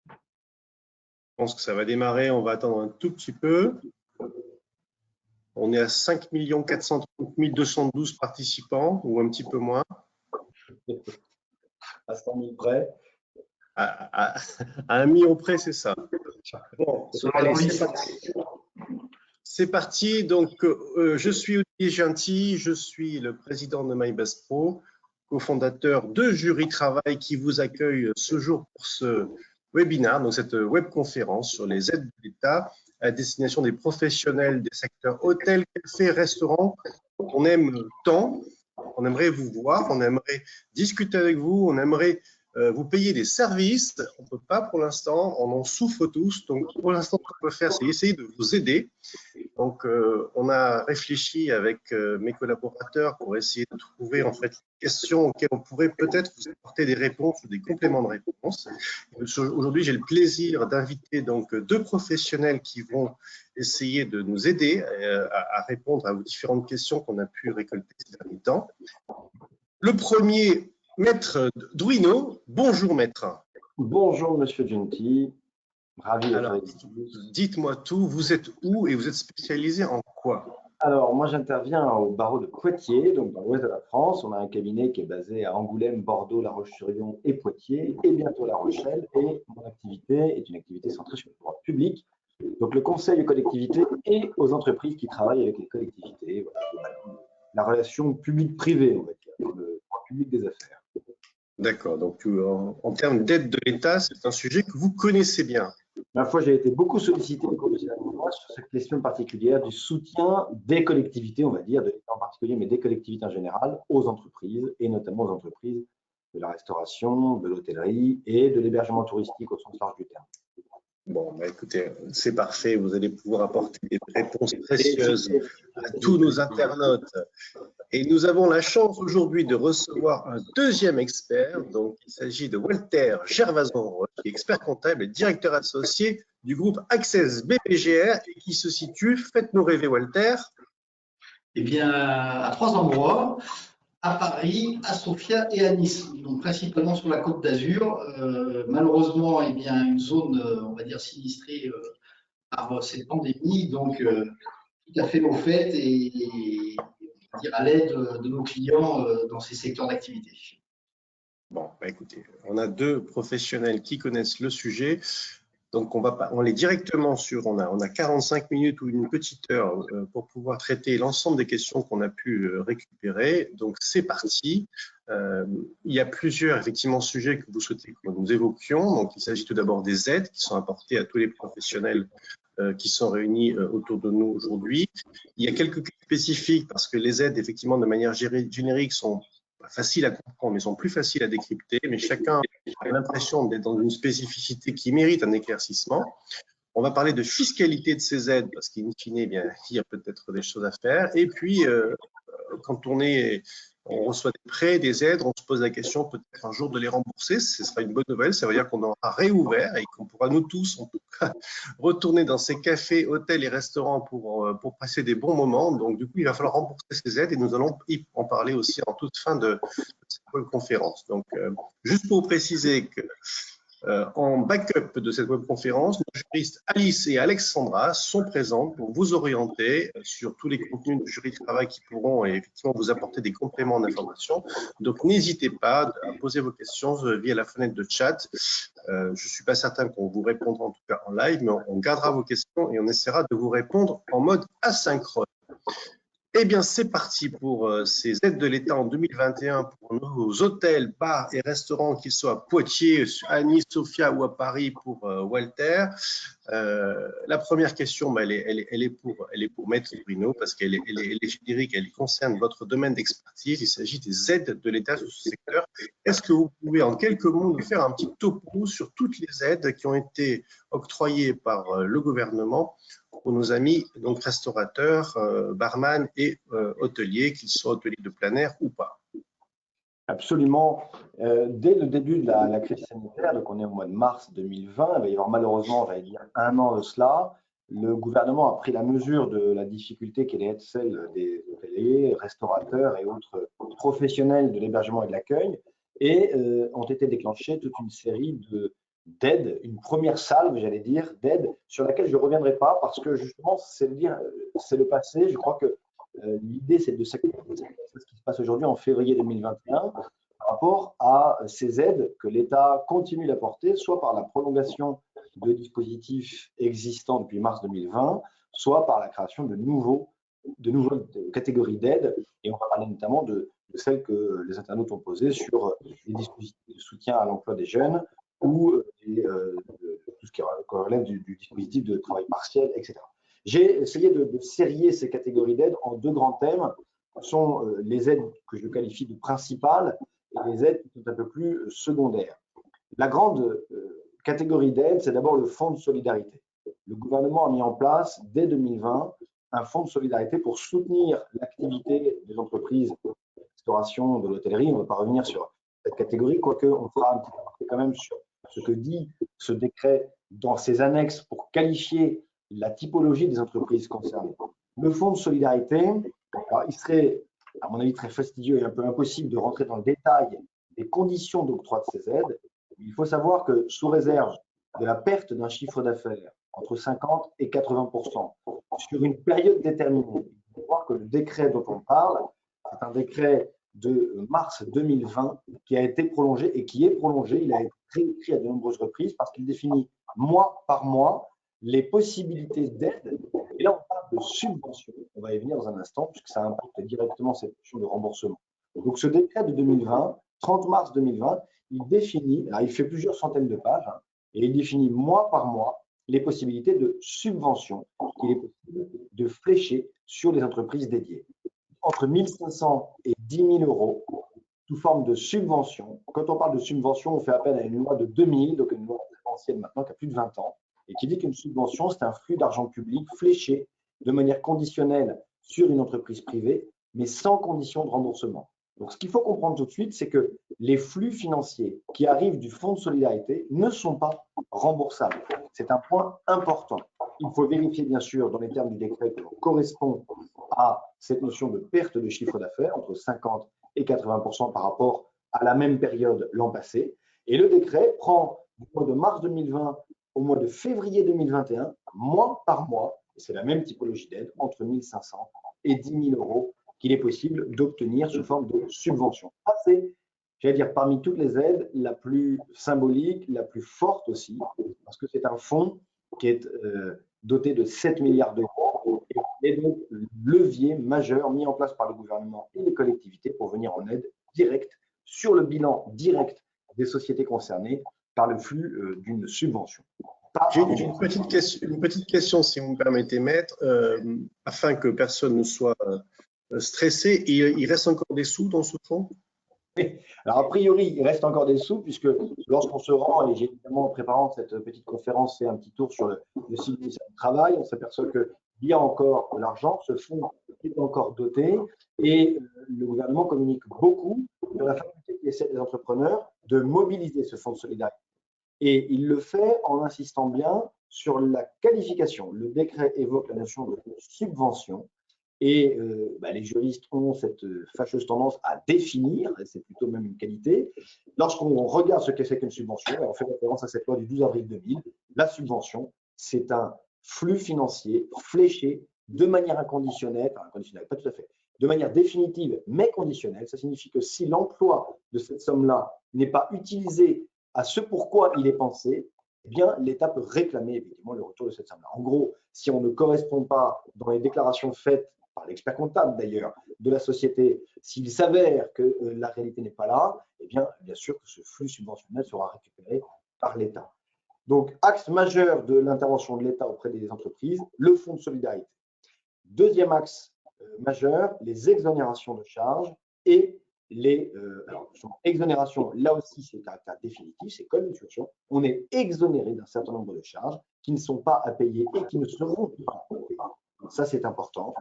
Je pense que ça va démarrer, on va attendre un tout petit peu. On est à 5 430 212 participants, ou un petit peu moins. À 100 000 près. À 1 million près, c'est ça. Bon, allez, c'est parti. C'est parti. Donc, je suis Olivier Gentil, je suis le président de MyBestPro, cofondateur de Jury Travail qui vous accueille ce jour pour ce webinaire, donc cette webconférence sur les aides de l'État à destination des professionnels des secteurs hôtels, cafés, restaurants. On aime tant, on aimerait vous voir, on aimerait discuter avec vous, on aimerait vous payer des services. On ne peut pas pour l'instant, on en souffre tous. Donc, pour l'instant, ce qu'on peut faire, c'est essayer de vous aider. Donc, on a réfléchi avec mes collaborateurs pour essayer de trouver en fait les questions auxquelles on pourrait peut-être vous apporter des réponses ou des compléments de réponses. Aujourd'hui, j'ai le plaisir d'inviter donc deux professionnels qui vont essayer de nous aider à répondre à vos différentes questions qu'on a pu récolter ces derniers temps. Le premier, Maître Druino. Bonjour, Maître. Bonjour, Monsieur Gentil. Ravi d'être avec vous. Dites-moi tout, vous êtes où et vous êtes spécialisé en quoi? Alors, moi, j'interviens au barreau de Poitiers, donc dans l'ouest de la France. On a un cabinet qui est basé à Angoulême, Bordeaux, La Roche-sur-Yon et Poitiers, et bientôt La Rochelle. Et mon activité est une activité centrée sur le droit public, donc le conseil aux collectivités et aux entreprises qui travaillent avec les collectivités. Voilà, la relation publique-privée, on va dire, dans le droit public des affaires. D'accord, donc en termes d'aide de l'État, c'est un sujet que vous connaissez bien. Ma foi, j'ai été beaucoup sollicité au cours de ces derniers mois sur cette question particulière du soutien des collectivités, on va dire, de l'État en particulier, mais des collectivités en général, aux entreprises, et notamment aux entreprises de la restauration, de l'hôtellerie et de l'hébergement touristique au sens large du terme. Bon, bah écoutez, c'est parfait, vous allez pouvoir apporter des réponses précieuses à tous nos internautes. Et nous avons la chance aujourd'hui de recevoir un deuxième expert. Donc, il s'agit de Walter Gervason, qui est expert comptable et directeur associé du groupe Access BPGR et qui se situe, faites-nous rêver Walter. Eh bien, à trois endroits, à Paris, à Sofia et à Nice, donc principalement sur la Côte d'Azur. Malheureusement, eh bien, une zone, on va dire, sinistrée par cette pandémie, donc tout à fait au fait et on va dire, à l'aide de nos clients dans ces secteurs d'activité. Bon, bah écoutez, on a deux professionnels qui connaissent le sujet. Donc, on est directement sur, on a 45 minutes ou une petite heure pour pouvoir traiter l'ensemble des questions qu'on a pu récupérer. Donc, c'est parti. Il y a plusieurs, effectivement, sujets que vous souhaitez que nous évoquions. Donc, il s'agit tout d'abord des aides qui sont apportées à tous les professionnels qui sont réunis autour de nous aujourd'hui. Il y a quelques cas spécifiques parce que les aides, effectivement, de manière générique, sont faciles à comprendre, mais sont plus faciles à décrypter. Mais chacun a l'impression d'être dans une spécificité qui mérite un éclaircissement. On va parler de fiscalité de ces aides, parce qu'in fine, eh bien, il y a peut-être des choses à faire. Et puis, quand on reçoit des prêts, des aides, on se pose la question peut-être un jour de les rembourser. Ce sera une bonne nouvelle. Ça veut dire qu'on aura réouvert et qu'on pourra nous tous, en tout cas, retourner dans ces cafés, hôtels et restaurants pour passer des bons moments. Donc, du coup, il va falloir rembourser ces aides et nous allons en parler aussi en toute fin de cette conférence. Donc, juste pour préciser que en backup de cette webconférence, nos juristes Alice et Alexandra sont présents pour vous orienter sur tous les contenus de Jury Travail qui pourront effectivement vous apporter des compléments d'information. Donc, n'hésitez pas à poser vos questions via la fenêtre de chat. Je ne suis pas certain qu'on vous répondra en tout cas en live, mais on gardera vos questions et on essaiera de vous répondre en mode asynchrone. Eh bien, c'est parti pour ces aides de l'État en 2021 pour nos hôtels, bars et restaurants, qu'ils soient à Poitiers, à Nice, Sofia ou à Paris pour Walter. La première question, elle est pour Maître Bruno parce qu'elle est générique, elle concerne votre domaine d'expertise. Il s'agit des aides de l'État sur ce secteur. Est-ce que vous pouvez en quelques mots nous faire un petit topo sur toutes les aides qui ont été octroyées par le gouvernement pour nos amis donc restaurateurs, barman et hôteliers, qu'ils soient hôteliers de plein air ou pas? Absolument. Dès le début de la crise sanitaire, donc on est au mois de mars 2020, il va y avoir malheureusement, j'allais dire, un an de cela, le gouvernement a pris la mesure de la difficulté qui allait être celle des hôteliers, restaurateurs et autres professionnels de l'hébergement et de l'accueil, et ont été déclenchées toute une série d'aide, une première salve, j'allais dire, d'aide, sur laquelle je ne reviendrai pas parce que justement, c'est le passé. Je crois que l'idée, c'est de s'actualiser ce qui se passe aujourd'hui en février 2021 par rapport à ces aides que l'État continue d'apporter, soit par la prolongation de dispositifs existants depuis mars 2020, soit par la création de nouvelles catégories d'aides. Et on va parler notamment de celles que les internautes ont posées sur les dispositifs de soutien à l'emploi des jeunes ou tout ce qui relève du dispositif de travail partiel, etc. J'ai essayé de sérier ces catégories d'aides en deux grands thèmes. Ce sont les aides que je qualifie de principales et les aides qui sont un peu plus secondaires. La grande catégorie d'aides, c'est d'abord le fonds de solidarité. Le gouvernement a mis en place, dès 2020, un fonds de solidarité pour soutenir l'activité des entreprises de restauration, de l'hôtellerie. On ne va pas revenir sur cette catégorie, quoique on fera un petit peu quand même sur ce que dit ce décret dans ses annexes pour qualifier la typologie des entreprises concernées. Le fonds de solidarité, alors il serait, à mon avis, très fastidieux et un peu impossible de rentrer dans le détail des conditions d'octroi de ces aides. Il faut savoir que sous réserve de la perte d'un chiffre d'affaires entre 50 et 80% sur une période déterminée, il faut voir que le décret dont on parle, c'est un décret de mars 2020 qui a été prolongé et qui est prolongé. Il a été réécrit à de nombreuses reprises parce qu'il définit mois par mois les possibilités d'aide. Et là, on parle de subvention. On va y venir dans un instant puisque ça impacte directement cette notion de remboursement. Donc, ce décret de 2020, 30 mars 2020, il définit, alors il fait plusieurs centaines de pages, et il définit mois par mois les possibilités de subvention qu'il est possible de flécher sur les entreprises dédiées. Entre 1 500 et 10 000 euros sous forme de subvention. Quand on parle de subvention, on fait appel à une loi de 2000, donc une loi très ancienne maintenant qui a plus de 20 ans, et qui dit qu'une subvention, c'est un flux d'argent public fléché de manière conditionnelle sur une entreprise privée, mais sans condition de remboursement. Donc, ce qu'il faut comprendre tout de suite, c'est que les flux financiers qui arrivent du fonds de solidarité ne sont pas remboursables. C'est un point important. Il faut vérifier, bien sûr, dans les termes du décret, que l'on correspond à cette notion de perte de chiffre d'affaires, entre 50 et 80% par rapport à la même période l'an passé. Et le décret prend du mois de mars 2020 au mois de février 2021, mois par mois, et c'est la même typologie d'aide, entre 1 500 et 10 000 euros qu'il est possible d'obtenir sous forme de subvention. Ça, c'est, j'allais dire, parmi toutes les aides, la plus symbolique, la plus forte aussi, parce que c'est un fonds qui est doté de 7 milliards d'euros et donc le levier majeur mis en place par le gouvernement et les collectivités pour venir en aide directe sur le bilan direct des sociétés concernées par le flux d'une subvention. J'ai une petite question, si vous me permettez, maître, afin que personne ne soit stressé. Il reste encore des sous dans ce fonds? Alors, a priori, il reste encore des sous, puisque lorsqu'on se rend, et j'ai évidemment, en préparant cette petite conférence, fait un petit tour sur le site du ministère du Travail, on s'aperçoit qu'il y a encore de l'argent, ce fonds est encore doté, et le gouvernement communique beaucoup sur la faculté qui est celle des entrepreneurs de mobiliser ce fonds de solidarité. Et il le fait en insistant bien sur la qualification. Le décret évoque la notion de subvention. Et les juristes ont cette fâcheuse tendance à définir, et c'est plutôt même une qualité. Lorsqu'on regarde ce qu'est qu'une subvention, et on fait référence à cette loi du 12 avril 2000, la subvention, c'est un flux financier fléché de manière inconditionnelle, enfin inconditionnelle, pas tout à fait, de manière définitive mais conditionnelle. Ça signifie que si l'emploi de cette somme-là n'est pas utilisé à ce pourquoi il est pensé, eh bien, l'État peut réclamer effectivement le retour de cette somme-là. En gros, si on ne correspond pas dans les déclarations faites par l'expert comptable d'ailleurs, de la société, s'il s'avère que la réalité n'est pas là, eh bien sûr que ce flux subventionnel sera récupéré par l'État. Donc, axe majeur de l'intervention de l'État auprès des entreprises, le fonds de solidarité. Deuxième axe majeur, les exonérations de charges et les exonérations, là aussi c'est le caractère définitif, c'est comme une situation, on est exonéré d'un certain nombre de charges qui ne sont pas à payer et qui ne seront pas payées. Ça, c'est important.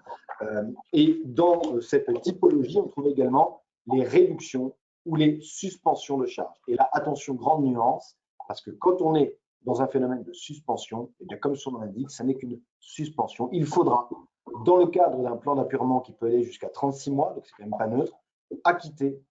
Et dans cette typologie, on trouve également les réductions ou les suspensions de charges. Et là, attention, grande nuance, parce que quand on est dans un phénomène de suspension, et bien comme son nom l'indique, ça n'est qu'une suspension. Il faudra, dans le cadre d'un plan d'appurement qui peut aller jusqu'à 36 mois, donc c'est quand même pas neutre, acquitter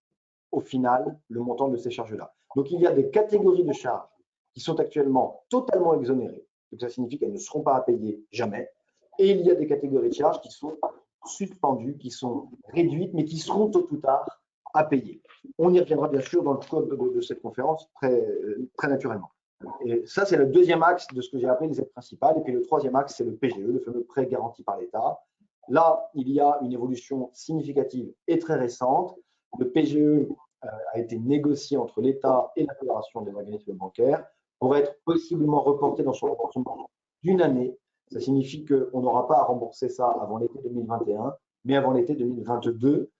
au final le montant de ces charges-là. Donc, il y a des catégories de charges qui sont actuellement totalement exonérées. Donc ça signifie qu'elles ne seront pas à payer jamais. Et il y a des catégories de charges qui sont suspendues, qui sont réduites, mais qui seront tôt ou tard à payer. On y reviendra bien sûr dans le code de cette conférence très naturellement. Et ça, c'est le deuxième axe de ce que j'ai appelé les aides principales. Et puis le troisième axe, c'est le PGE, le fameux prêt garanti par l'État. Là, il y a une évolution significative et très récente. Le PGE a été négocié entre l'État et la Fédération des organismes bancaires pour être possiblement reporté dans son remboursement d'une année. Ça signifie qu'on n'aura pas à rembourser ça avant l'été 2021, mais avant l'été 2022.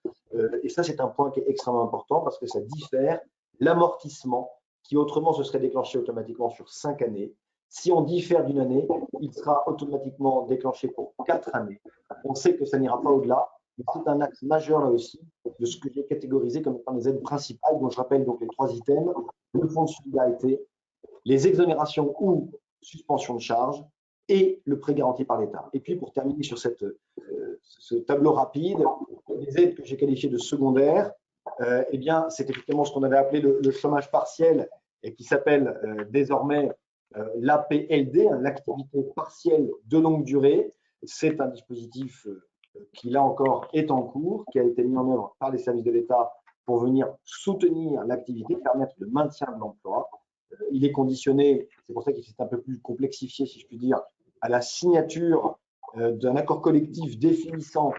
Et ça, c'est un point qui est extrêmement important parce que ça diffère l'amortissement qui autrement se serait déclenché automatiquement sur 5 années. Si on diffère d'une année, il sera automatiquement déclenché pour 4 années. On sait que ça n'ira pas au-delà, mais c'est un axe majeur là aussi de ce que j'ai catégorisé comme étant les aides principales, dont je rappelle donc les 3 items, le fonds de solidarité, les exonérations ou suspensions de charges et le prêt garanti par l'État. Et puis pour terminer sur ce tableau rapide, les aides que j'ai qualifiées de secondaires, eh bien, c'est effectivement ce qu'on avait appelé le chômage partiel et qui s'appelle désormais l'APLD, l'activité partielle de longue durée. C'est un dispositif qui, là encore, est en cours, qui a été mis en œuvre par les services de l'État pour venir soutenir l'activité, permettre le maintien de l'emploi. Il est conditionné, c'est pour ça qu'il s'est un peu plus complexifié, si je puis dire, à la signature d'un accord collectif définissant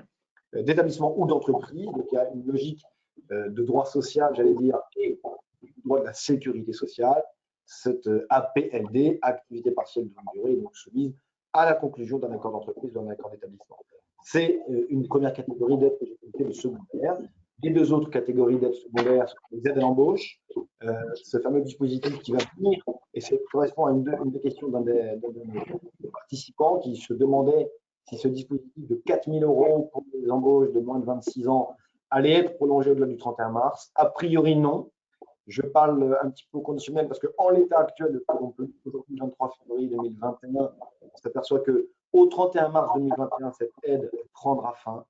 d'établissement ou d'entreprise. Donc, il y a une logique de droit social, j'allais dire, et du droit de la sécurité sociale. Cette APLD, activité partielle de longue durée, est donc soumise à la conclusion d'un accord d'entreprise ou d'un accord d'établissement. C'est une première catégorie d'aides que j'ai qualifiée de secondaire. Les 2 autres catégories d'aides secondaires sont les aides à l'embauche, ce fameux dispositif qui va venir, et ça correspond à une des questions d'un des participants qui se demandait si ce dispositif de 4 000 € pour les embauches de moins de 26 ans allait être prolongé au-delà du 31 mars. A priori, non. Je parle un petit peu au conditionnel parce qu'en l'état actuel, aujourd'hui, 23 février 2021, on s'aperçoit qu'au 31 mars 2021, cette aide prendra fin.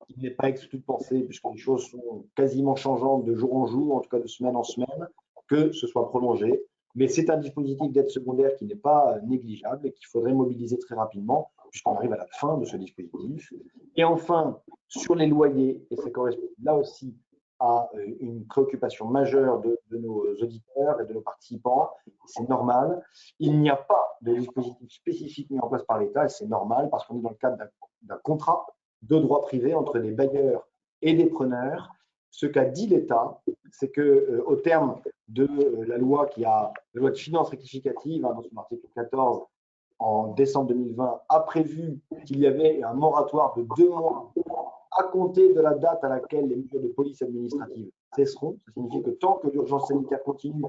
Il n'est pas exclu de penser, puisque les choses sont quasiment changeantes de jour en jour, en tout cas de semaine en semaine, que ce soit prolongé. Mais c'est un dispositif d'aide secondaire qui n'est pas négligeable et qu'il faudrait mobiliser très rapidement, puisqu'on arrive à la fin de ce dispositif. Et enfin, sur les loyers, et ça correspond là aussi à une préoccupation majeure de nos auditeurs et de nos participants, c'est normal. Il n'y a pas de dispositif spécifique mis en place par l'État et c'est normal parce qu'on est dans le cadre d'un contrat de droit privé entre des bailleurs et des preneurs. Ce qu'a dit l'État, c'est que au terme de la loi la loi de finances rectificative, dans son article 14, en décembre 2020, a prévu qu'il y avait un moratoire de 2 mois à compter de la date à laquelle les mesures de police administrative cesseront. Ça signifie que tant que l'urgence sanitaire continue,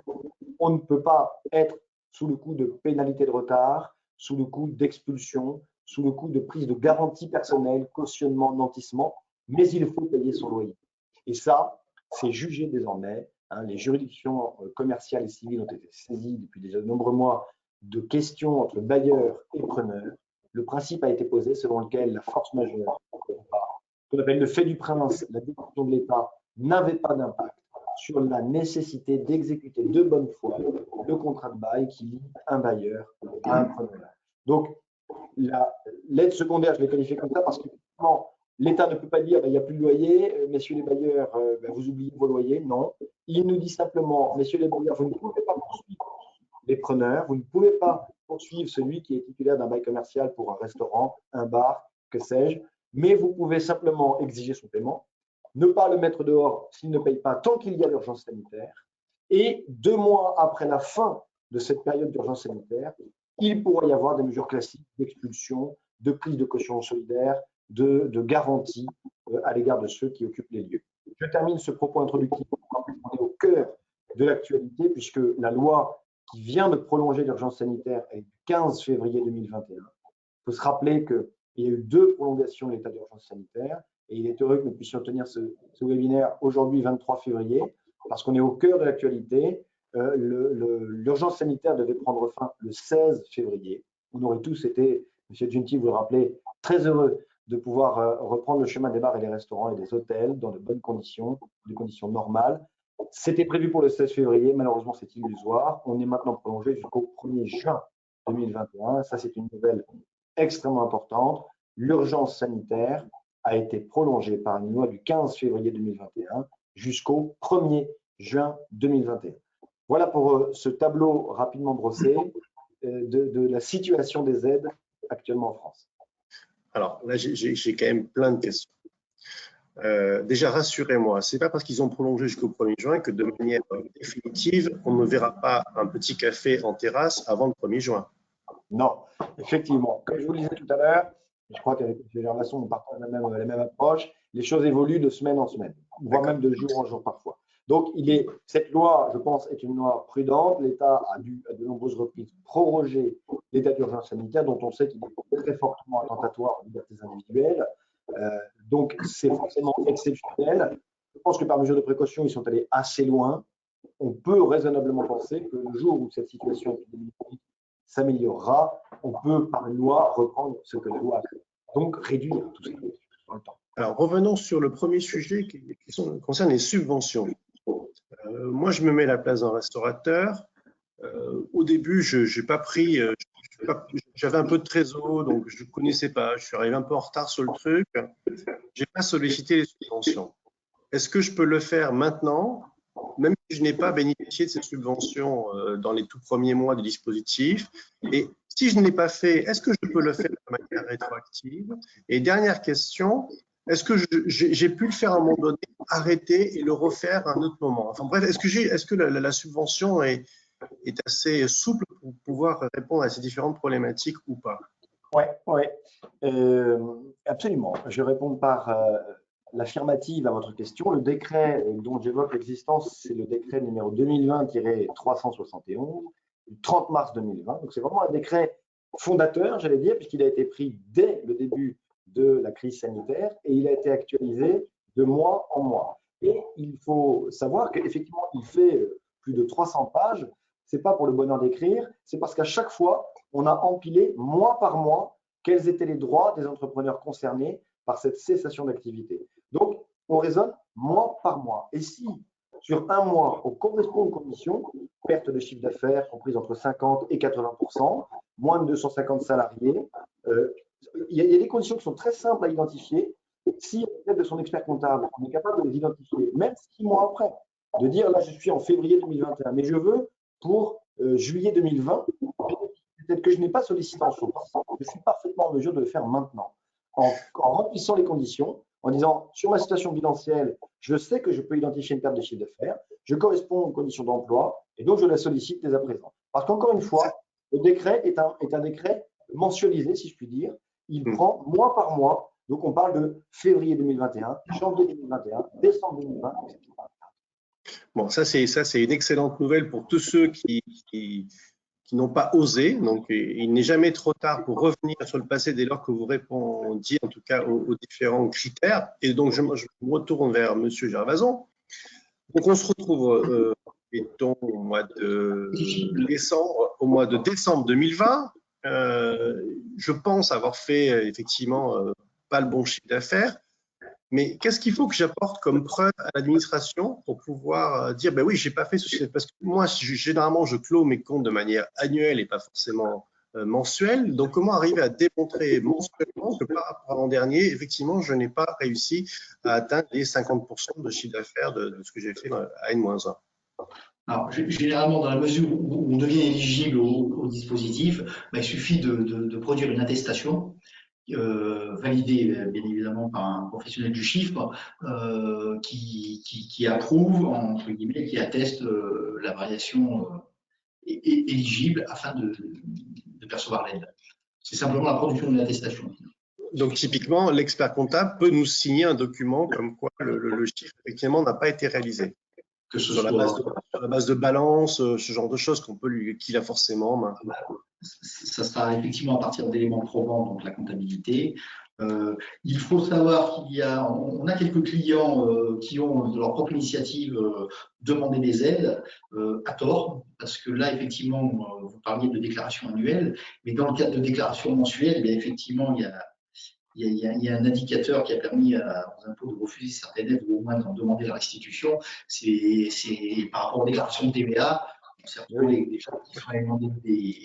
on ne peut pas être sous le coup de pénalité de retard, sous le coup d'expulsion, sous le coup de prise de garantie personnelle, cautionnement, nantissement, mais il faut payer son loyer. Et ça, c'est jugé désormais. Les juridictions commerciales et civiles ont été saisies depuis déjà de nombreux mois de questions entre bailleurs et preneurs. Le principe a été posé selon lequel la force majeure, qu'on appelle le fait du prince, la décision de l'État, n'avait pas d'impact sur la nécessité d'exécuter de bonne foi le contrat de bail qui lie un bailleur à un preneur. Donc, l'aide secondaire, je l'ai qualifiée comme ça parce que l'État ne peut pas dire il n'y a plus de loyer, messieurs les bailleurs, vous oubliez vos loyers. Non. Il nous dit simplement, messieurs les bailleurs, vous ne pouvez pas poursuivre les preneurs, vous ne pouvez pas poursuivre celui qui est titulaire d'un bail commercial pour un restaurant, un bar, que sais-je, mais vous pouvez simplement exiger son paiement, ne pas le mettre dehors s'il ne paye pas tant qu'il y a l'urgence sanitaire, et 2 mois après la fin de cette période d'urgence sanitaire, il pourra y avoir des mesures classiques d'expulsion, de prise de caution solidaire, de garantie à l'égard de ceux qui occupent les lieux. Je termine ce propos introductif. On est au cœur de l'actualité puisque la loi qui vient de prolonger l'urgence sanitaire est du 15 février 2021. Il faut se rappeler qu'il y a eu 2 prolongations de l'état d'urgence sanitaire et il est heureux que nous puissions tenir ce webinaire aujourd'hui, 23 février, parce qu'on est au cœur de l'actualité. L'urgence sanitaire devait prendre fin le 16 février. On aurait tous été, M. Giunti, vous le rappelez, très heureux de pouvoir reprendre le chemin des bars et des restaurants et des hôtels dans de bonnes conditions, des conditions normales. C'était prévu pour le 16 février, malheureusement c'est illusoire. On est maintenant prolongé jusqu'au 1er juin 2021. Ça, c'est une nouvelle extrêmement importante. L'urgence sanitaire a été prolongée par une loi du 15 février 2021 jusqu'au 1er juin 2021. Voilà pour ce tableau rapidement brossé de la situation des aides actuellement en France. Alors là, j'ai quand même plein de questions. Déjà, rassurez-moi, c'est pas parce qu'ils ont prolongé jusqu'au 1er juin que de manière définitive, on ne verra pas un petit café en terrasse avant le 1er juin. Non, effectivement. Comme je vous le disais tout à l'heure, je crois qu'avec M. Gervasson, on partage la même approche. Les choses évoluent de semaine en semaine, voire même de jour en jour parfois. Donc, cette loi, je pense, est une loi prudente. L'État a dû, à de nombreuses reprises, proroger l'état d'urgence sanitaire, dont on sait qu'il est très fortement attentatoire aux libertés individuelles. Donc, c'est forcément exceptionnel. Je pense que par mesure de précaution, ils sont allés assez loin. On peut raisonnablement penser que le jour où cette situation épidémique s'améliorera, on peut par une loi reprendre ce que la loi a fait. Donc, réduire tout ça dans le temps. Alors, revenons sur le premier sujet qui concerne les subventions. Moi, je me mets à la place d'un restaurateur. Au début, je n'ai pas pris, j'avais un peu de trésor, donc je ne connaissais pas. Je suis arrivé un peu en retard sur le truc. Je n'ai pas sollicité les subventions. Est-ce que je peux le faire maintenant, même si je n'ai pas bénéficié de ces subventions dans les tout premiers mois du dispositif? Et si je ne l'ai pas fait, est-ce que je peux le faire de manière rétroactive? Et dernière question, est-ce que j'ai pu le faire à un moment donné, arrêter et le refaire à un autre moment? Enfin bref, est-ce que la subvention est assez souple pour pouvoir répondre à ces différentes problématiques ou pas? Oui, absolument. Je réponds par l'affirmative à votre question. Le décret dont j'évoque l'existence, c'est le décret numéro 2020-371 du 30 mars 2020. Donc, c'est vraiment un décret fondateur, j'allais dire, puisqu'il a été pris dès le début de la crise sanitaire et il a été actualisé de mois en mois. Et il faut savoir qu'effectivement, il fait plus de 300 pages. Ce n'est pas pour le bonheur d'écrire, c'est parce qu'à chaque fois, on a empilé mois par mois quels étaient les droits des entrepreneurs concernés par cette cessation d'activité. Donc, on raisonne mois par mois. Et si, sur un mois, on correspond aux conditions, perte de chiffre d'affaires comprise entre 50 et 80%, moins de 250 salariés, il y a des conditions qui sont très simples à identifier. Si, à l'aide de son expert comptable, on est capable de les identifier, même 6 mois après, de dire là, je suis en février 2021, mais je veux pour juillet 2020, peut-être que je n'ai pas sollicité en source, je suis parfaitement en mesure de le faire maintenant, en remplissant les conditions, en disant sur ma situation bilancielle, je sais que je peux identifier une perte de chiffre d'affaires, je corresponds aux conditions d'emploi, et donc je la sollicite dès à présent. Parce qu'encore une fois, le décret est un décret mensualisé, si je puis dire. Il prend mois par mois, donc on parle de février 2021, janvier 2021, décembre 2020, etc. Bon, ça c'est une excellente nouvelle pour tous ceux qui n'ont pas osé. Donc, il n'est jamais trop tard pour revenir sur le passé dès lors que vous répondiez en tout cas aux différents critères. Et donc, je me retourne vers M. Gervasson. Donc, on se retrouve au mois de décembre 2020. Je pense avoir fait effectivement pas le bon chiffre d'affaires. Mais qu'est-ce qu'il faut que j'apporte comme preuve à l'administration pour pouvoir dire, ben oui, j'ai pas fait ceci? Parce que moi, généralement, je clôt mes comptes de manière annuelle et pas forcément mensuelle. Donc, comment arriver à démontrer mensuellement que par rapport à l'an dernier, effectivement, je n'ai pas réussi à atteindre les 50% de chiffre d'affaires de ce que j'ai fait à N-1? Alors, généralement, dans la mesure où on devient éligible au dispositif, il suffit de produire une attestation validée bien évidemment par un professionnel du chiffre qui approuve, entre guillemets, qui atteste la variation éligible afin de percevoir l'aide. C'est simplement la production d'une attestation. Donc, typiquement, l'expert comptable peut nous signer un document comme quoi le chiffre, effectivement, n'a pas été réalisé. Que ce sur soit la base de balance, ce genre de choses qu'il a forcément maintenant. Ça sera effectivement à partir d'éléments probants, donc la comptabilité. Il faut savoir on a quelques clients qui ont de leur propre initiative demandé des aides à tort, parce que là, effectivement, vous parliez de déclaration annuelle, mais dans le cadre de déclaration mensuelle, effectivement, il y a il y a un indicateur qui a permis aux impôts de refuser certaines aides ou au moins d'en demander la restitution. C'est par rapport aux déclarations de TVA. On s'est retrouvé des gens qui feraient demander des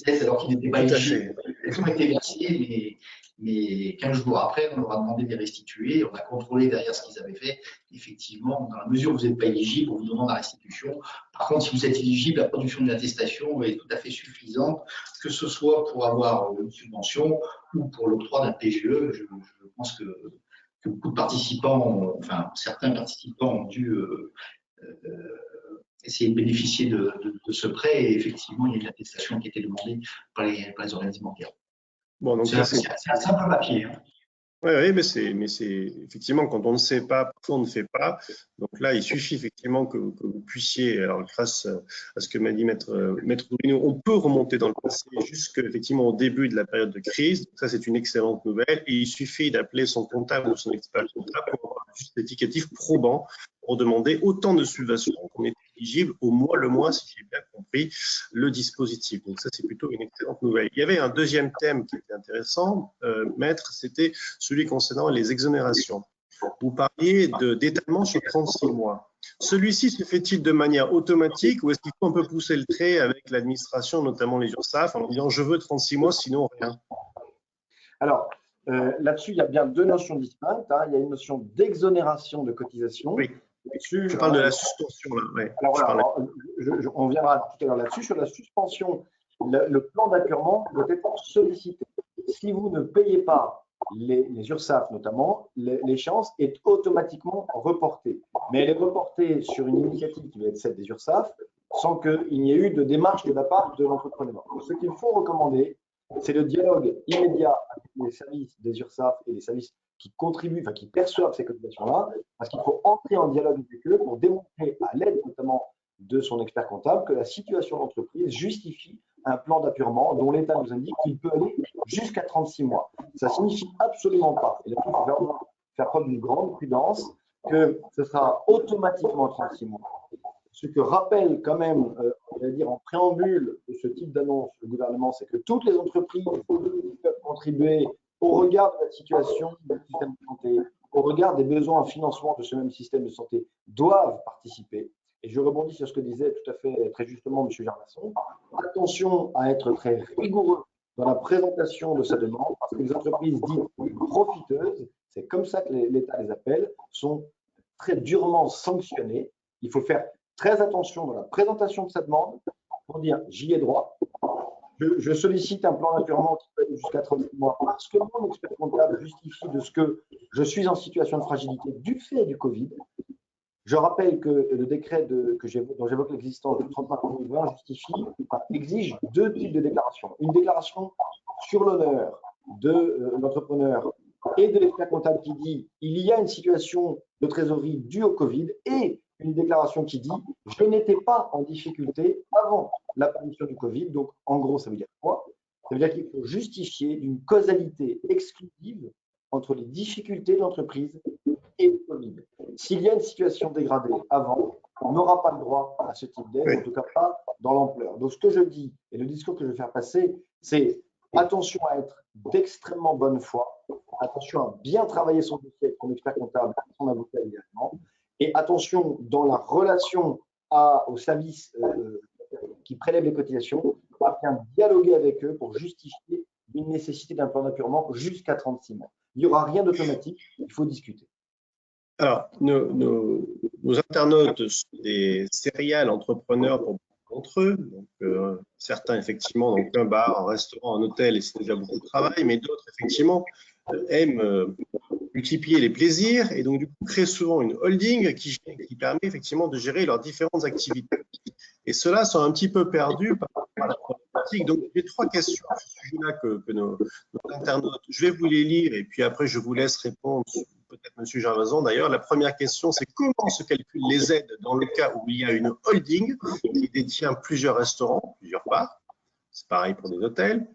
aides alors qu'ils n'étaient pas éligibles. Elles ont été versées, mais 15 jours après, on leur a demandé de les restituer. On a contrôlé derrière ce qu'ils avaient fait. Effectivement, dans la mesure où vous n'êtes pas éligible, on vous demande la restitution. Par contre, si vous êtes éligible, la production d'une attestation est tout à fait suffisante, que ce soit pour avoir une subvention ou pour l'octroi d'un PGE. Je pense que beaucoup de participants, enfin certains participants ont dû essayer de bénéficier de ce prêt, et effectivement, il y a une attestation qui a été demandée par les organismes bancaires. Bon, donc c'est un simple papier. Hein. Oui, mais c'est effectivement, quand on ne sait pas, parfois on ne fait pas. Donc là, il suffit effectivement que vous puissiez, alors grâce à ce que m'a dit Maître Bruno, on peut remonter dans le passé jusqu'effectivement au début de la période de crise. Donc ça, c'est une excellente nouvelle. Et il suffit d'appeler son comptable ou son expert comptable pour avoir un justificatif probant pour demander autant de subventions qu'on est éligible au mois le mois, si j'ai bien compris le dispositif. Donc ça, c'est plutôt une excellente nouvelle. Il y avait un deuxième thème qui était intéressant, Maître, c'était celui concernant les exonérations. Vous parliez d'étalement sur 36 mois. Celui-ci se fait-il de manière automatique ou est-ce qu'il faut un peu pousser le trait avec l'administration, notamment les URSSAF, en disant je veux 36 mois, sinon rien? Alors, là-dessus, il y a bien deux notions distinctes. Hein. Il y a une notion d'exonération de cotisation. Oui. Je parle de la suspension, là. Ouais. Alors voilà, on viendra tout à l'heure là-dessus. Sur la suspension, le plan d'appurement doit être sollicité. Si vous ne payez pas les URSSAF notamment, l'échéance est automatiquement reportée. Mais elle est reportée sur une initiative qui va être celle des URSSAF sans qu'il n'y ait eu de démarche de la part de l'entrepreneur. Ce qu'il faut recommander, c'est le dialogue immédiat avec les services des URSSAF et les services qui contribuent, enfin qui perçoivent ces cotisations-là, parce qu'il faut entrer en dialogue avec eux pour démontrer, à l'aide notamment de son expert comptable, que la situation de l'entreprise justifie un plan d'appurement dont l'État nous indique qu'il peut aller jusqu'à 36 mois. Ça ne signifie absolument pas, et là il faut vraiment faire preuve d'une grande prudence, que ce sera automatiquement 36 mois. Ce que rappelle quand même, on va dire en préambule de ce type d'annonce le gouvernement, c'est que toutes les entreprises peuvent contribuer au regard de la situation du système de santé, au regard des besoins en financement de ce même système de santé, doivent participer. Et je rebondis sur ce que disait tout à fait très justement M. Gervasson. Attention à être très rigoureux dans la présentation de sa demande, parce que les entreprises dites profiteuses, c'est comme ça que l'État les appelle, sont très durement sanctionnées. Il faut faire très attention dans la présentation de sa demande pour dire j'y ai droit. Je sollicite un plan d'appurement qui peut aller jusqu'à 36 mois parce que mon expert comptable justifie de ce que je suis en situation de fragilité du fait du Covid. Je rappelle que le décret dont j'évoque l'existence du 30 mars 2020 exige deux types de déclarations. Une déclaration sur l'honneur de l'entrepreneur et de l'expert comptable qui dit il y a une situation de trésorerie due au Covid, et une déclaration qui dit je n'étais pas en difficulté avant l'apparition du Covid. Donc en gros, ça veut dire quoi? Ça veut dire qu'il faut justifier d'une causalité exclusive entre les difficultés de l'entreprise et le Covid. S'il y a une situation dégradée avant, on n'aura pas le droit à ce type d'aide, en tout cas pas dans l'ampleur. Donc ce que je dis et le discours que je vais faire passer, c'est attention à être d'extrêmement bonne foi, attention à bien travailler son dossier avec son expert comptable, son avocat également, et attention dans la relation aux services qui prélèvent les cotisations, à bien dialoguer avec eux pour justifier une nécessité d'un plan d'appurement jusqu'à 36 mois. Il n'y aura rien d'automatique, il faut discuter. Alors, nos internautes sont des serial entrepreneurs pour d'entre eux. Donc, certains, effectivement, donc un bar, un restaurant, un hôtel, et c'est déjà beaucoup de travail, mais d'autres, effectivement, aiment multiplier les plaisirs et donc, du coup, créent souvent une holding qui permet effectivement de gérer leurs différentes activités. Et ceux-là sont un petit peu perdus par rapport à la problématique. Donc, j'ai trois questions à ce sujet-là que nos internautes, je vais vous les lire et puis après, je vous laisse répondre. Peut-être M. Gervasson d'ailleurs. La première question, c'est comment se calculent les aides dans le cas où il y a une holding qui détient plusieurs restaurants, plusieurs bars. C'est pareil pour des hôtels.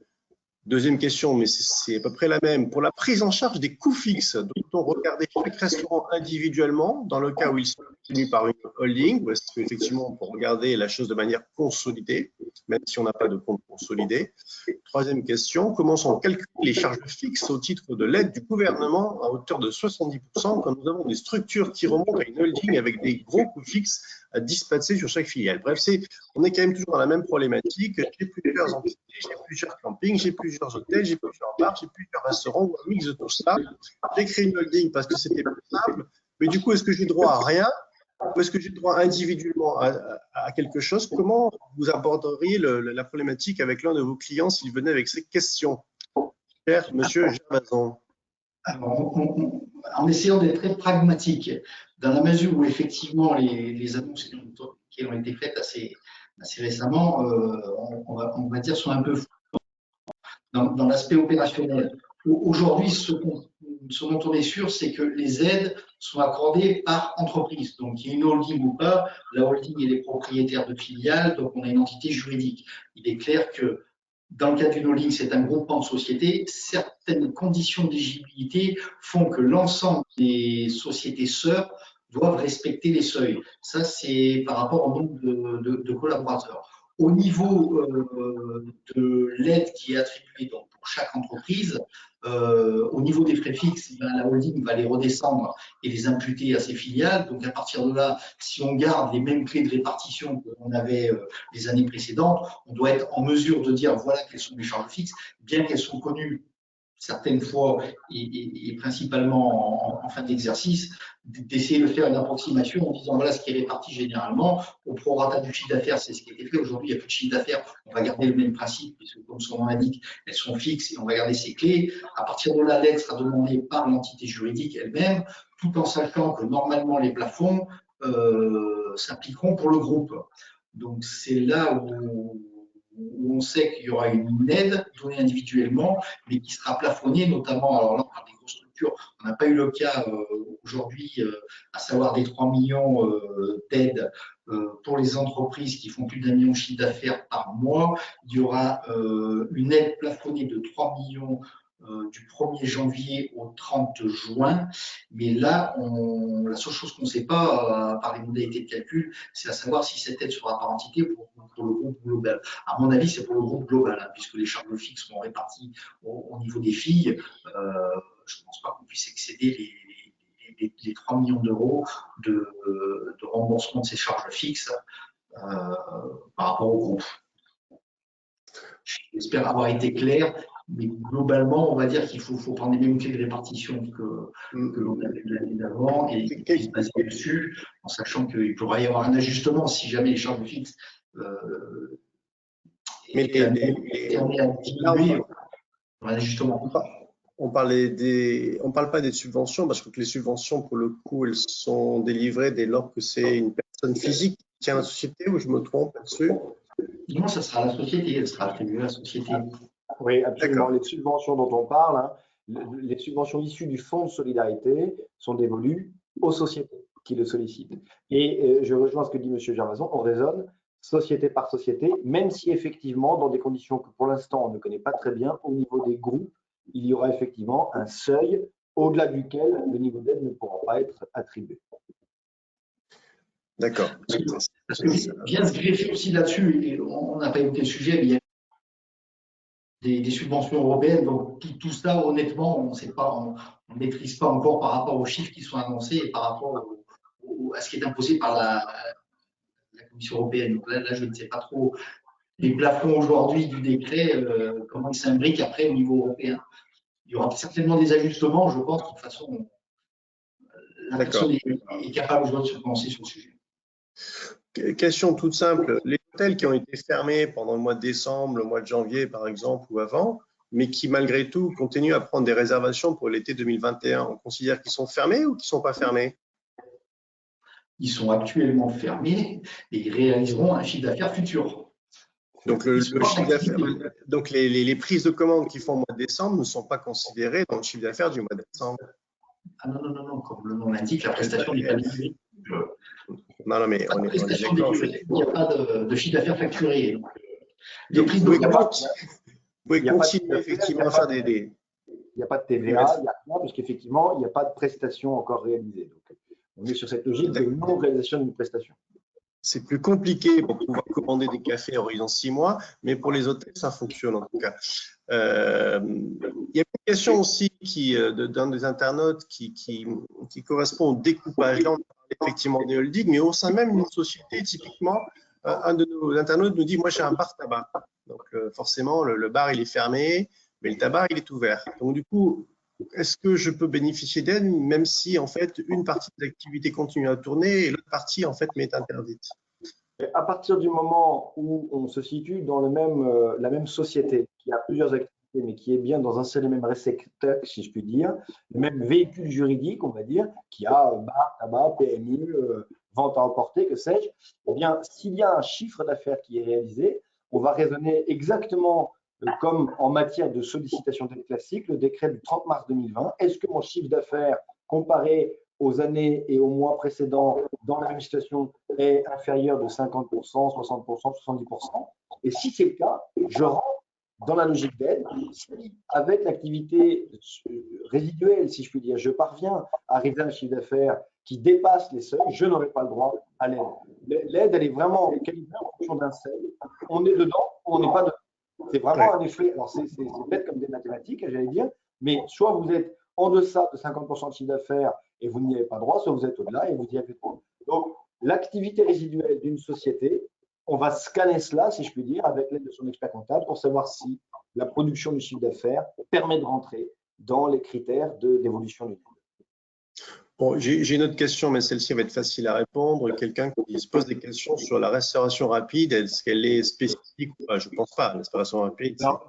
Deuxième question, mais c'est à peu près la même. Pour la prise en charge des coûts fixes, doit-on regarder chaque restaurant individuellement dans le cas où ils sont tenus par une holding, ou est-ce qu'effectivement on peut regarder la chose de manière consolidée, même si on n'a pas de compte consolidé? Troisième question, comment sont calculées les charges fixes au titre de l'aide du gouvernement à hauteur de 70% quand nous avons des structures qui remontent à une holding avec des gros coûts fixes à dispatcher sur chaque filiale? Bref, on est quand même toujours dans la même problématique. J'ai plusieurs entités, j'ai plusieurs campings, j'ai plusieurs hôtels, j'ai plusieurs bars, j'ai plusieurs restaurants ou un mix de tout ça. J'ai créé une holding parce que c'était plus simple, mais du coup, est-ce que j'ai droit à rien? Ou est-ce que j'ai droit individuellement à quelque chose? Comment vous aborderiez la problématique avec l'un de vos clients s'il venait avec ces questions? Cher monsieur Gervazon. Alors, en essayant d'être très pragmatique, dans la mesure où effectivement les annonces qui ont été faites assez récemment, on va dire, sont un peu dans l'aspect opérationnel. Aujourd'hui, ce dont on est sûr, c'est que les aides sont accordées par entreprise. Donc, il y a une holding ou pas, la holding est les propriétaires de filiales, donc on a une entité juridique. Il est clair que dans le cas d'une holding, c'est un groupement de sociétés. Certaines conditions d'éligibilité font que l'ensemble des sociétés sœurs doivent respecter les seuils. Ça, c'est par rapport au nombre de collaborateurs. Au niveau de l'aide qui est attribuée donc, pour chaque entreprise, au niveau des frais fixes, ben, la holding va les redescendre et les imputer à ses filiales. Donc, à partir de là, si on garde les mêmes clés de répartition qu'on avait les années précédentes, on doit être en mesure de dire voilà quelles sont les charges fixes, bien qu'elles sont connues certaines fois et principalement en fin d'exercice, d'essayer de faire une approximation en disant voilà ce qui est réparti généralement. Au prorata du chiffre d'affaires, c'est ce qui a été fait. Aujourd'hui, il n'y a plus de chiffre d'affaires. On va garder le même principe, puisque comme son nom l'indique, elles sont fixes et on va garder ces clés. À partir de là, l'aide sera demandée par l'entité juridique elle-même, tout en sachant que normalement les plafonds s'appliqueront pour le groupe. Donc c'est là où on sait qu'il y aura une aide donnée individuellement, mais qui sera plafonnée, notamment, alors là, on parle des grosses structures, on n'a pas eu le cas aujourd'hui, à savoir des 3 millions d'aides pour les entreprises qui font plus d'1 million de chiffre d'affaires par mois. Il y aura une aide plafonnée de 3 millions du 1er janvier au 30 juin. Mais là, la seule chose qu'on ne sait pas, par les modalités de calcul, c'est à savoir si cette aide sera par entité pour le groupe global. À mon avis, c'est pour le groupe global, hein, puisque les charges fixes seront réparties au niveau des filles. Je ne pense pas qu'on puisse excéder les 3 millions d'euros de remboursement de ces charges fixes par rapport au groupe. J'espère avoir été clair, mais globalement, on va dire qu'il faut prendre les mêmes clés de répartition que l'on avait l'année d'avant et se baser dessus, en sachant qu'il pourrait y avoir un ajustement si jamais les charges fixes étaient amenées à diminuer. Un ajustement. On parle pas des subventions, parce que les subventions, pour le coup, elles sont délivrées dès lors que c'est une personne physique qui tient la société, ou je me trompe là-dessus? Non, ça sera la société, elle sera attribuée à la société. Oui, absolument. Les subventions dont on parle, hein, les subventions issues du Fonds de solidarité sont dévolues aux sociétés qui le sollicitent. Et je rejoins ce que dit M. Gervazon, on raisonne société par société, même si effectivement, dans des conditions que pour l'instant on ne connaît pas très bien, au niveau des groupes, il y aura effectivement un seuil au-delà duquel le niveau d'aide ne pourra pas être attribué. D'accord. Parce que bien se greffer aussi là-dessus, et on n'a pas évoqué le sujet, mais il y a des subventions européennes, donc tout ça, honnêtement, on ne maîtrise pas encore par rapport aux chiffres qui sont annoncés et par rapport à ce qui est imposé par la Commission européenne. Donc là, je ne sais pas trop les plafonds aujourd'hui du décret, comment ils s'imbriquent après au niveau européen. Il y aura certainement des ajustements, je pense, de toute façon, la personne est capable aujourd'hui de se prononcer sur le sujet. Question toute simple, les hôtels qui ont été fermés pendant le mois de décembre, le mois de janvier par exemple, ou avant, mais qui malgré tout continuent à prendre des réservations pour l'été 2021, on considère qu'ils sont fermés ou qu'ils ne sont pas fermés? Ils sont actuellement fermés et ils réaliseront un chiffre d'affaires futur. Donc, le chiffre d'affaires, donc les prises de commandes qu'ils font au mois de décembre ne sont pas considérées dans le chiffre d'affaires du mois de décembre. Ah non, comme le nom l'indique, la prestation n'est pas livrée. Non, mais on est d'accord. Il n'y a pas de chiffre d'affaires facturé. Les prises de commandes, vous pouvez continuer effectivement à faire des. Il n'y a pas de TVA, il n'y a rien, parce qu'effectivement, il n'y a pas de prestation encore réalisée. Donc, on est sur cette logique de non-réalisation d'une prestation. c'est plus compliqué pour pouvoir commander des cafés à horizon 6 mois, mais pour les hôtels, ça fonctionne en tout cas. Il y a une question aussi d'un des internautes qui correspond au découpage. Là, on parle effectivement des holdings, mais au sein même d'une société, typiquement, un de nos internautes nous dit, moi j'ai un bar tabac. Donc forcément, le bar il est fermé, mais le tabac il est ouvert. Donc du coup, est-ce que je peux bénéficier d'aide, même si en fait une partie de l'activité continue à tourner et l'autre partie en fait m'est interdite? À partir du moment où on se situe dans la même société, qui a plusieurs activités, mais qui est bien dans un seul et même réceptacle, si je puis dire, le même véhicule juridique, on va dire, qui a bar, tabac, PMU, vente à emporter, que sais-je, eh bien, s'il y a un chiffre d'affaires qui est réalisé, on va raisonner exactement comme en matière de sollicitation d'aide classique, le décret du 30 mars 2020. Est-ce que mon chiffre d'affaires comparé aux années et aux mois précédents dans la même situation est inférieur de 50%, 60%, 70%? Et si c'est le cas, je rentre dans la logique d'aide. Si avec l'activité résiduelle, si je puis dire, je parviens à arriver à un chiffre d'affaires qui dépasse les seuils, je n'aurai pas le droit à l'aide. L'aide, elle est vraiment calibrée en fonction d'un seuil. On est dedans ou on n'est pas dedans. C'est vraiment un effet. Alors, c'est bête comme des mathématiques, j'allais dire, mais soit vous êtes en deçà de 50% de chiffre d'affaires et vous n'y avez pas droit, soit vous êtes au-delà et vous y avez droit. Donc, l'activité résiduelle d'une société, on va scanner cela, si je puis dire, avec l'aide de son expert comptable pour savoir si la production du chiffre d'affaires permet de rentrer dans les critères d'évolution du niveau. Bon, j'ai une autre question, mais celle-ci va être facile à répondre. Quelqu'un qui se pose des questions sur la restauration rapide, est-ce qu'elle est spécifique ou pas? Je ne pense pas. La restauration rapide. Non,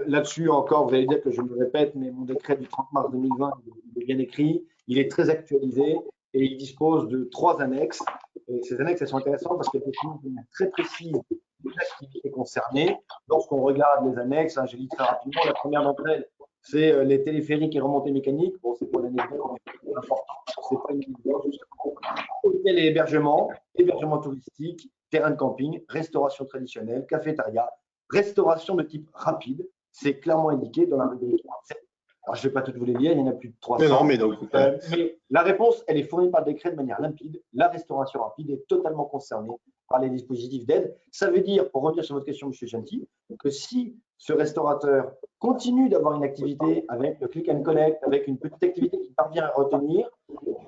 là-dessus encore, vous allez dire que je me répète, mais mon décret du 30 mars 2020, il est bien écrit, il est très actualisé et il dispose de 3 annexes. Et ces annexes, elles sont intéressantes parce qu'elles définissent de manière très précise les activités concernées. Lorsqu'on regarde les annexes, je lis très rapidement, la première d'entre elles, c'est les téléphériques et remontées mécaniques. Bon, c'est pas l'anecdote, mais important. C'est pas une anecdote, justement. Hôtel et hébergement touristique, terrain de camping, restauration traditionnelle, cafétéria, restauration de type rapide. C'est clairement indiqué dans la rubrique 7. Alors, je ne vais pas toutes vous les lire, il y en a plus de 300. Mais non, mais donc, mais la réponse, elle est fournie par le décret de manière limpide. La restauration rapide est totalement concernée par les dispositifs d'aide. Ça veut dire, pour revenir sur votre question, M. Gentil, que si ce restaurateur continue d'avoir une activité avec le click and collect, avec une petite activité qu'il parvient à retenir,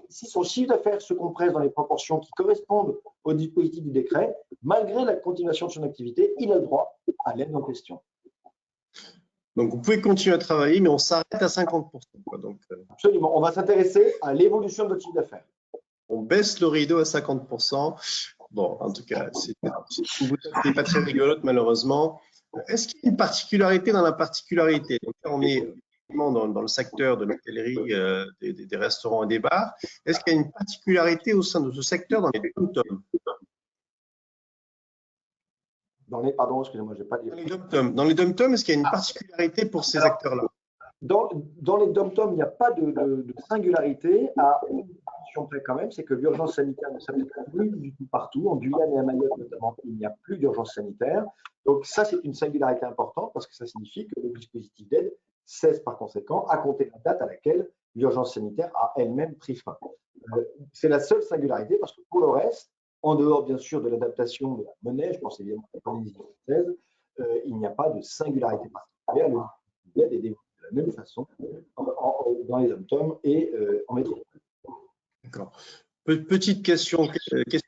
si son chiffre d'affaires se compresse dans les proportions qui correspondent au dispositif du décret, malgré la continuation de son activité, il a le droit à l'aide en question. Donc, vous pouvez continuer à travailler, mais on s'arrête à 50%. Donc, absolument. On va s'intéresser à l'évolution de votre chiffre d'affaires. On baisse le rideau à 50%. Bon, en tout cas, c'est pas très rigolote, malheureusement. Est-ce qu'il y a une particularité dans la particularité? Donc, là, on est dans le secteur de l'hôtellerie, des restaurants et des bars. Est-ce qu'il y a une particularité au sein de ce secteur dans les dom-toms? Pardon, excusez-moi, je n'ai pas dit. Dans les dom-toms, est-ce qu'il y a une particularité pour ces acteurs-là? Dans les dom-toms, il n'y a pas de singularité, à une condition près quand même, c'est que l'urgence sanitaire ne s'applique plus du tout partout. En Guyane et à Mayotte notamment, il n'y a plus d'urgence sanitaire. Donc ça, c'est une singularité importante parce que ça signifie que le dispositif d'aide cesse par conséquent à compter de la date à laquelle l'urgence sanitaire a elle-même pris fin. C'est la seule singularité parce que pour le reste, en dehors bien sûr de l'adaptation de la monnaie, je pense évidemment à la Polynésie française, il n'y a pas de singularité particulière. L'aide est développée de la même façon dans les dom-toms et en métropole. D'accord. Petite question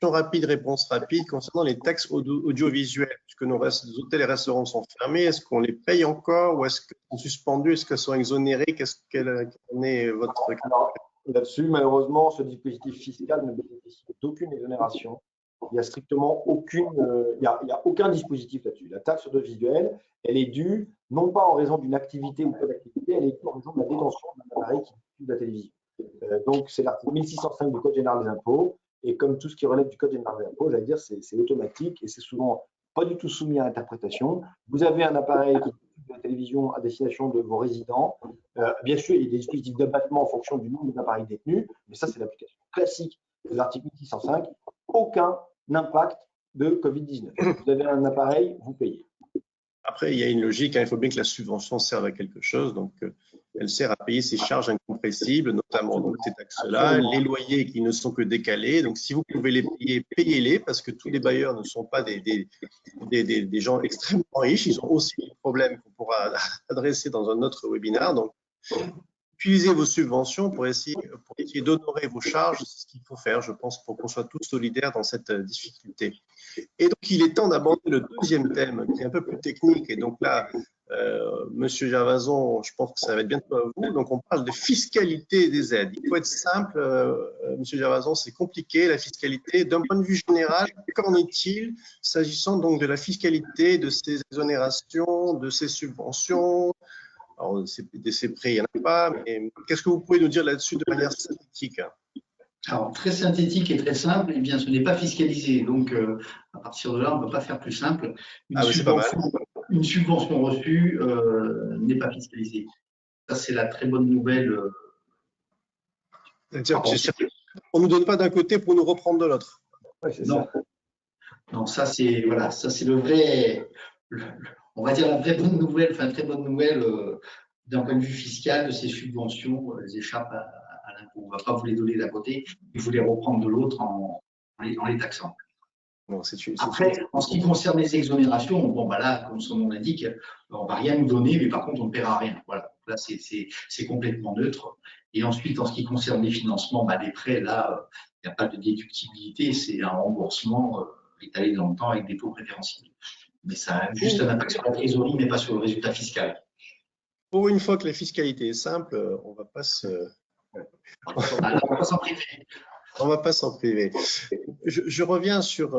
rapide, réponse rapide concernant les taxes audiovisuelles, puisque nos hôtels et restaurants sont fermés. Est-ce qu'on les paye encore ou est-ce qu'elles sont suspendues? Est-ce qu'elles sont exonérées? Quel est votre… Alors, là-dessus, malheureusement, ce dispositif fiscal ne bénéficie d'aucune exonération. Il n'y a strictement il y a aucun dispositif là-dessus. La taxe audiovisuelle, elle est due non pas en raison d'une activité ou pas d'activité, elle est due en raison de la détention d'un appareil qui diffuse de la télévision. Donc, c'est l'article 1605 du Code général des impôts. Et comme tout ce qui relève du Code général des impôts, j'allais dire, c'est automatique et c'est souvent pas du tout soumis à interprétation. Vous avez un appareil qui diffuse de la télévision à destination de vos résidents. Bien sûr, il y a des dispositifs d'abattement en fonction du nombre d'appareils détenus, mais ça, c'est l'application classique de l'article 1605. Aucun impact de Covid-19. Vous avez un appareil, vous payez. Après, il y a une logique, il faut bien que la subvention serve à quelque chose, donc elle sert à payer ces charges incompressibles, notamment donc, ces taxes-là, les loyers qui ne sont que décalés. Donc, si vous pouvez les payer, payez-les, parce que tous les bailleurs ne sont pas des gens extrêmement riches. Ils ont aussi des problèmes qu'on pourra adresser dans un autre webinaire. Donc, utilisez vos subventions pour essayer d'honorer vos charges. C'est ce qu'il faut faire, je pense, pour qu'on soit tous solidaires dans cette difficulté. Et donc, il est temps d'aborder le deuxième thème, qui est un peu plus technique. Et donc là, Monsieur Gervason, je pense que ça va être bientôt à vous. Donc, on parle de fiscalité des aides. Il faut être simple, Monsieur Gervason, c'est compliqué, la fiscalité. D'un point de vue général, qu'en est-il s'agissant donc de la fiscalité, de ces exonérations, de ces subventions? Alors, de ces prêts, il n'y en a pas, mais qu'est-ce que vous pouvez nous dire là-dessus de manière synthétique? Alors, très synthétique et très simple, eh bien, ce n'est pas fiscalisé. Donc, à partir de là, on ne peut pas faire plus simple. Une subvention reçue n'est pas fiscalisée. Ça, c'est la très bonne nouvelle. On ne nous donne pas d'un côté pour nous reprendre de l'autre. Ouais, non. Non, ça, c'est voilà, ça, c'est le vrai. On va dire la vraie bonne nouvelle, enfin, très bonne nouvelle d'un point de vue fiscal de ces subventions. Elles échappent à l'impôt. On ne va pas vous les donner d'un côté et vous les reprendre de l'autre en les taxant. Non, après, en ce qui concerne les exonérations, bon, bah là, comme son nom l'indique, on ne va rien nous donner, mais par contre, on ne paiera rien. Voilà, là, c'est complètement neutre. Et ensuite, en ce qui concerne les financements, bah, les prêts, là, il n'y a pas de déductibilité, c'est un remboursement étalé dans le temps avec des taux préférentiels. Mais ça a juste un impact sur la trésorerie, mais pas sur le résultat fiscal. Pour une fois que la fiscalité est simple, on ne va pas s'en priver. On ne va pas s'en priver. Je reviens sur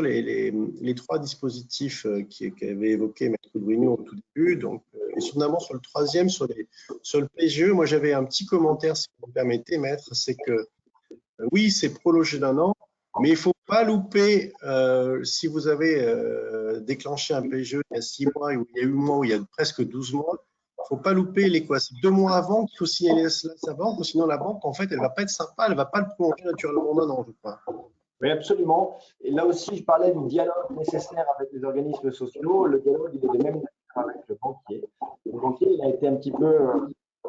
les trois dispositifs qu'avait évoqué Maître Brugnon au tout début. Donc, et notamment sur le troisième, sur le PGE, moi j'avais un petit commentaire, si vous me permettez, Maître, c'est que oui, c'est prolongé d'un an, mais il ne faut pas louper, si vous avez déclenché un PGE il y a 6 mois, ou il y a 8 mois, ou il y a presque 12 mois, il ne faut pas louper les quoi. C'est 2 mois avant qu'il faut signaler sa banque, ou sinon la banque, en fait, elle ne va pas être sympa, elle ne va pas le prolonger naturellement d'un an, je crois. Oui, absolument. Et là aussi, je parlais du dialogue nécessaire avec les organismes sociaux. Le dialogue, il est de même nature avec le banquier. Le banquier, il a été un petit peu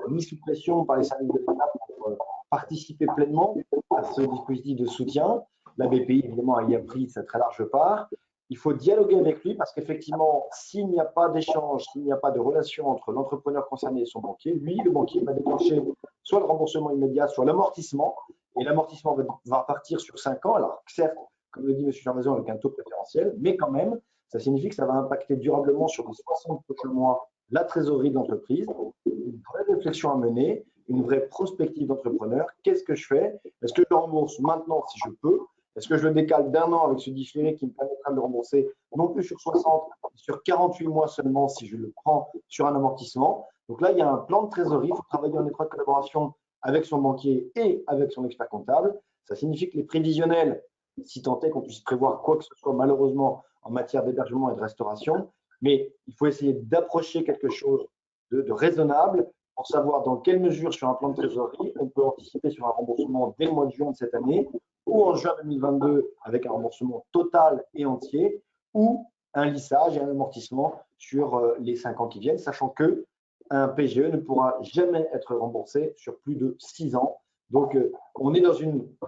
mis sous pression par les services de l'État pour participer pleinement à ce dispositif de soutien. La BPI, évidemment, y a pris sa très large part. Il faut dialoguer avec lui parce qu'effectivement, s'il n'y a pas d'échange, s'il n'y a pas de relation entre l'entrepreneur concerné et son banquier, lui, le banquier, va déclencher soit le remboursement immédiat, soit l'amortissement. Et l'amortissement va partir sur 5 ans. Alors, certes, comme le dit M. Gervason, avec un taux préférentiel, mais quand même, ça signifie que ça va impacter durablement sur les 60 prochains mois la trésorerie de l'entreprise. Une vraie réflexion à mener, une vraie prospective d'entrepreneur. Qu'est-ce que je fais? Est-ce que je le rembourse maintenant si je peux? Est-ce que je le décale d'un an avec ce différé qui me permettra de le rembourser non plus sur 60, mais sur 48 mois seulement si je le prends sur un amortissement? Donc là, il y a un plan de trésorerie. Il faut travailler en étroite collaboration avec son banquier et avec son expert comptable. Ça signifie que les prévisionnels, si tant est qu'on puisse prévoir quoi que ce soit malheureusement en matière d'hébergement et de restauration, mais il faut essayer d'approcher quelque chose de raisonnable pour savoir dans quelle mesure sur un plan de trésorerie on peut anticiper sur un remboursement dès le mois de juin de cette année ou en juin 2022 avec un remboursement total et entier ou un lissage et un amortissement sur les 5 ans qui viennent, sachant que un PGE ne pourra jamais être remboursé sur plus de 6 ans. Donc, on est dans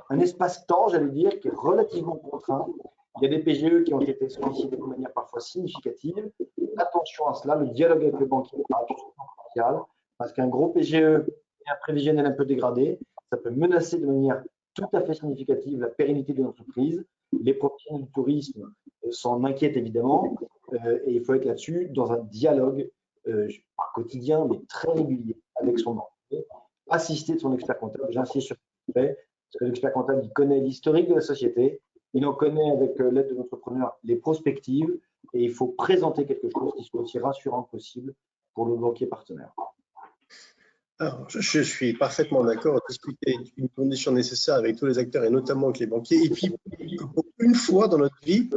un espace-temps, j'allais dire, qui est relativement contraint. Il y a des PGE qui ont été sollicités de manière parfois significative. Attention à cela, le dialogue avec le banquier est absolument crucial, parce qu'un gros PGE et un prévisionnel un peu dégradé, ça peut menacer de manière tout à fait significative la pérennité de l'entreprise. Les professionnels du tourisme s'en inquiètent évidemment, et il faut être là-dessus dans un dialogue pas quotidien, mais très régulier avec son banquier, assisté de son expert comptable. J'insiste sur ce fait, parce que l'expert comptable, il connaît l'historique de la société, il en connaît avec l'aide de l'entrepreneur les prospectives, et il faut présenter quelque chose qui soit aussi rassurant que possible pour le banquier partenaire. Alors, je suis parfaitement d'accord. Discuter est une condition nécessaire avec tous les acteurs et notamment avec les banquiers. Et puis, une fois dans notre vie,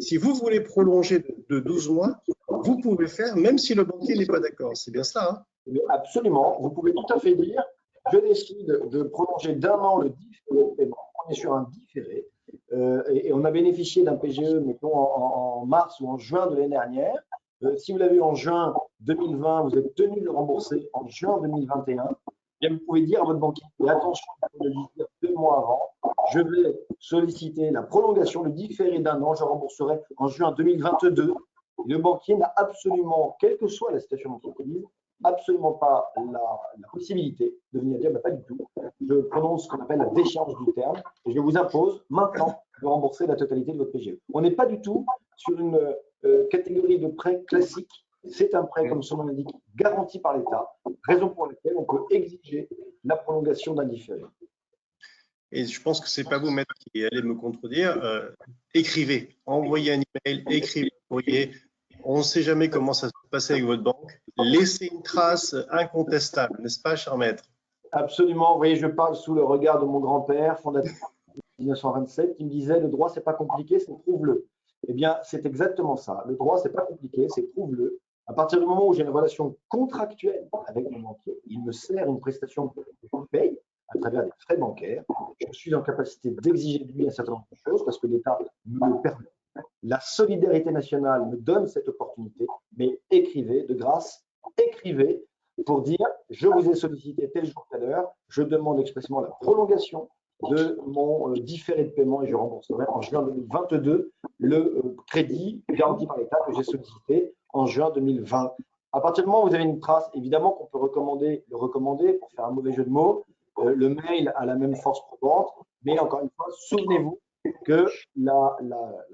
si vous voulez prolonger de 12 mois, vous pouvez faire, même si le banquier n'est pas d'accord. C'est bien ça, hein? Absolument. Vous pouvez tout à fait dire, je décide de prolonger d'un an le différé de paiement. On est sur un différé. Et on a bénéficié d'un PGE, mettons, en mars ou en juin de l'année dernière. Si vous l'avez eu en juin 2020, vous êtes tenu de le rembourser en juin 2021. bien, vous pouvez dire à votre banquier, et attention, il faut le dire 2 mois avant, je vais solliciter la prolongation, le différé d'1 an, je rembourserai en juin 2022. Le banquier n'a absolument, quelle que soit la situation d'entreprise, absolument pas la possibilité de venir dire, pas du tout, je prononce ce qu'on appelle la déchéance du terme et je vous impose maintenant de rembourser la totalité de votre PGE. On n'est pas du tout sur une catégorie de prêt classique. C'est un prêt, comme son nom l'indique, garanti par l'État, raison pour laquelle on peut exiger la prolongation d'un différé. Et je pense que ce n'est pas vous, maître, qui allez me contredire. Écrivez, envoyez un email, écrivez un courrier. On ne sait jamais comment ça se passe avec votre banque. Laissez une trace incontestable, n'est-ce pas, cher maître? Absolument. Vous voyez, je parle sous le regard de mon grand-père, fondateur de 1927, qui me disait, le droit, c'est pas compliqué, c'est prouve-le. Eh bien, c'est exactement ça. Le droit, c'est pas compliqué, c'est prouve-le. À partir du moment où j'ai une relation contractuelle avec mon banquier, il me sert une prestation que je paye à travers des frais bancaires. Je suis en capacité d'exiger de lui un certain nombre de choses parce que l'État me le permet. La solidarité nationale me donne cette opportunité, mais écrivez, de grâce, écrivez pour dire je vous ai sollicité tel jour, telle heure, je demande expressément la prolongation de mon différé de paiement et je rembourserai en juin 2022 le crédit garanti par l'État que j'ai sollicité en juin 2020. À partir du moment où vous avez une trace, évidemment qu'on peut le recommander pour faire un mauvais jeu de mots. Le mail a la même force probante, mais encore une fois, souvenez-vous que la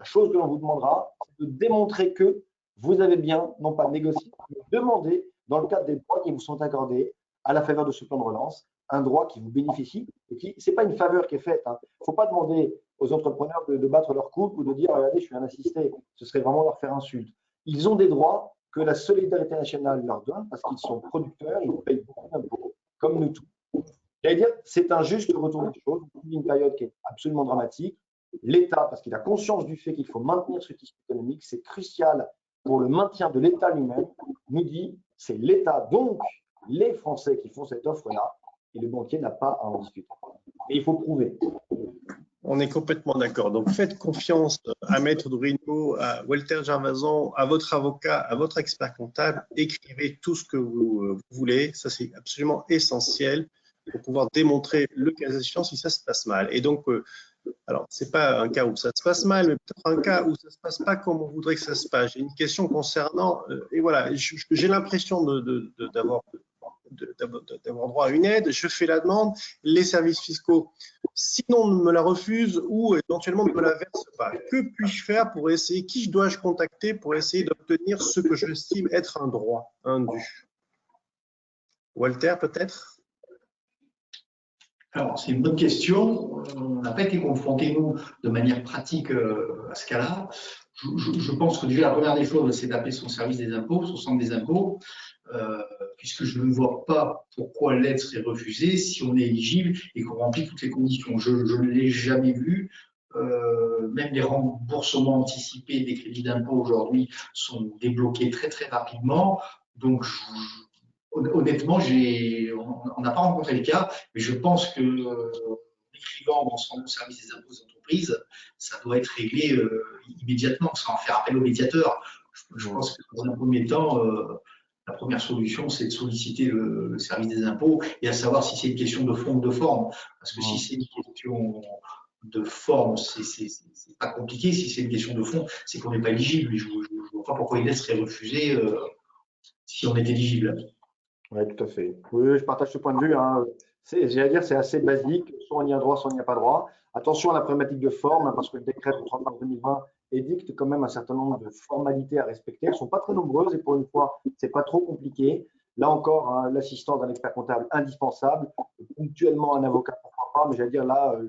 chose que l'on vous demandera, c'est de démontrer que vous avez bien, non pas négocié, mais demandé, dans le cadre des droits qui vous sont accordés à la faveur de ce plan de relance, un droit qui vous bénéficie et qui, ce n'est pas une faveur qui est faite. Il ne faut pas demander aux entrepreneurs de battre leur coupe ou de dire regardez, je suis un assisté. Ce serait vraiment leur faire insulte. Ils ont des droits que la solidarité nationale leur donne parce qu'ils sont producteurs, ils payent beaucoup d'impôts, comme nous tous. J'allais dire, c'est un juste retour des choses. On vit une période qui est absolument dramatique. L'État, parce qu'il a conscience du fait qu'il faut maintenir ce tissu économique, c'est crucial pour le maintien de l'État lui-même, nous dit c'est l'État, donc les Français qui font cette offre-là, et le banquier n'a pas à en discuter. Mais il faut prouver. On est complètement d'accord. Donc, faites confiance à Maître Bruno, à Walter Gervason, à votre avocat, à votre expert comptable. Écrivez tout ce que vous voulez. Ça, c'est absolument essentiel pour pouvoir démontrer le cas échéant si ça se passe mal. Et donc, alors, ce n'est pas un cas où ça se passe mal, mais peut-être un cas où ça ne se passe pas comme on voudrait que ça se passe. J'ai une question concernant, et voilà, j'ai l'impression d'avoir droit à une aide, je fais la demande, les services fiscaux, sinon me la refusent ou éventuellement ne me la versent pas. Que puis-je faire pour essayer, qui dois-je contacter pour essayer d'obtenir ce que j'estime être un droit, un dû? Walter, peut-être? Alors, c'est une bonne question. On n'a pas été confrontés, nous, de manière pratique à ce cas-là. Je pense que déjà, la première des choses, c'est d'appeler son service des impôts, son centre des impôts, puisque je ne vois pas pourquoi l'aide serait refusée si on est éligible et qu'on remplit toutes les conditions. Je ne l'ai jamais vu. Même les remboursements anticipés des crédits d'impôt aujourd'hui sont débloqués très, très rapidement. Donc, honnêtement, on n'a pas rencontré le cas, mais je pense que l'écrivant dans son service des impôts aux entreprises, ça doit être réglé immédiatement, sans faire appel au médiateur. Je pense que dans un premier temps, la première solution, c'est de solliciter le service des impôts et à savoir si c'est une question de fond ou de forme. Parce que si c'est une question de forme, c'est pas compliqué. Si c'est une question de fond, c'est qu'on n'est pas éligible. Je ne vois pas pourquoi une aide serait refusée si on est éligible. Oui, tout à fait. Oui, je partage ce point de vue. Hein. J'allais dire, c'est assez basique. Soit on y a droit, soit on n'y a pas droit. Attention à la problématique de forme, hein, parce que le décret du 30 mars 2020 édicte quand même un certain nombre de formalités à respecter. Elles ne sont pas très nombreuses et pour une fois, ce n'est pas trop compliqué. Là encore, hein, l'assistance d'un expert comptable indispensable. Ponctuellement, un avocat, pourquoi pas, mais j'allais dire là,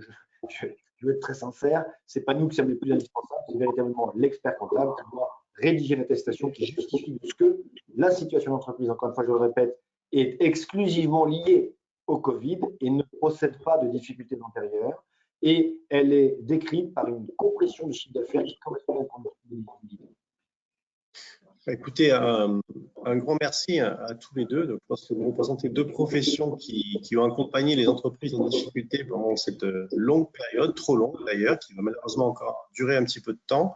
je vais être très sincère, ce n'est pas nous qui sommes les plus indispensables, c'est véritablement l'expert comptable qui doit rédiger l'attestation qui justifie de ce que la situation d'entreprise, encore une fois, je le répète, est exclusivement liée au Covid et ne procède pas de difficultés antérieures. Et elle est décrite par une compression du chiffre d'affaires qui correspond au point de l'éligibilité. Écoutez, un grand merci à tous les deux. Donc, je pense que vous représentez deux professions qui ont accompagné les entreprises en difficulté pendant cette longue période, trop longue d'ailleurs, qui va malheureusement encore durer un petit peu de temps.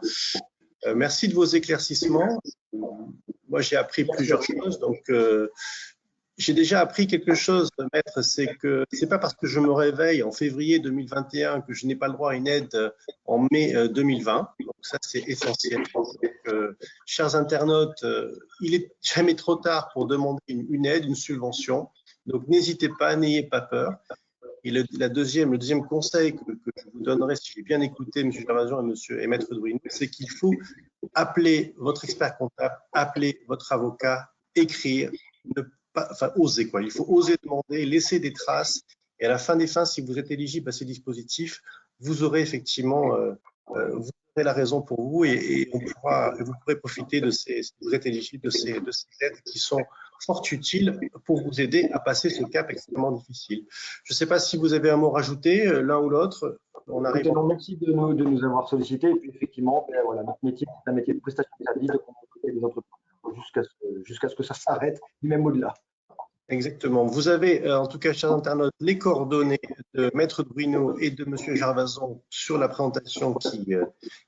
Merci de vos éclaircissements. Moi, j'ai appris plusieurs choses. Donc, j'ai déjà appris quelque chose, maître, c'est que c'est pas parce que je me réveille en février 2021 que je n'ai pas le droit à une aide en mai 2020. Donc ça, c'est essentiel. Donc, chers internautes, il est jamais trop tard pour demander une aide, une subvention. Donc n'hésitez pas, n'ayez pas peur. Et le deuxième conseil que je vous donnerai, si j'ai bien écouté M. Gervason et Maître Druino, c'est qu'il faut appeler votre expert comptable, appeler votre avocat, écrire, oser quoi. Il faut oser demander, laisser des traces. Et à la fin des fins, si vous êtes éligible à ces dispositifs, vous aurez effectivement vous aurez la raison pour vous et vous pourrez profiter de si vous êtes éligible de ces aides qui sont fort utiles pour vous aider à passer ce cap extrêmement difficile. Je ne sais pas si vous avez un mot à rajouter, l'un ou l'autre. Merci de nous avoir sollicités. Et puis effectivement, voilà, notre métier, c'est un métier de prestation de service, de contacter les entreprises jusqu'à ce que ça s'arrête, même au-delà. Exactement. Vous avez, en tout cas, chers internautes, les coordonnées de Maître Druino et de Monsieur Gervason sur la présentation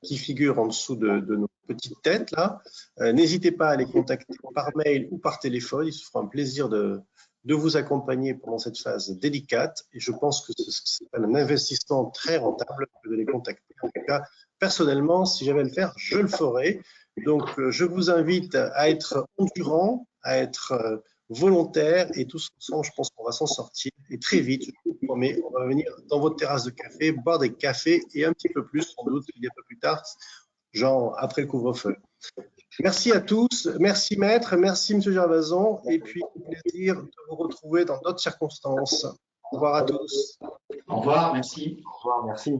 qui figure en dessous de nos petites têtes là. N'hésitez pas à les contacter par mail ou par téléphone. Il se fera un plaisir de vous accompagner pendant cette phase délicate. Et je pense que c'est un investissement très rentable de les contacter. En tout cas, personnellement, si j'avais à le faire, je le ferais. Donc, je vous invite à être endurant, à être volontaire et tous ensemble, je pense qu'on va s'en sortir et très vite, je vous promets, on va venir dans votre terrasse de café, boire des cafés et un petit peu plus, sans doute, un peu plus tard, genre après le couvre-feu. Merci à tous, merci maître, merci monsieur Gervason et puis plaisir de vous retrouver dans d'autres circonstances. Au revoir à tous. Au revoir, merci. Au revoir, merci.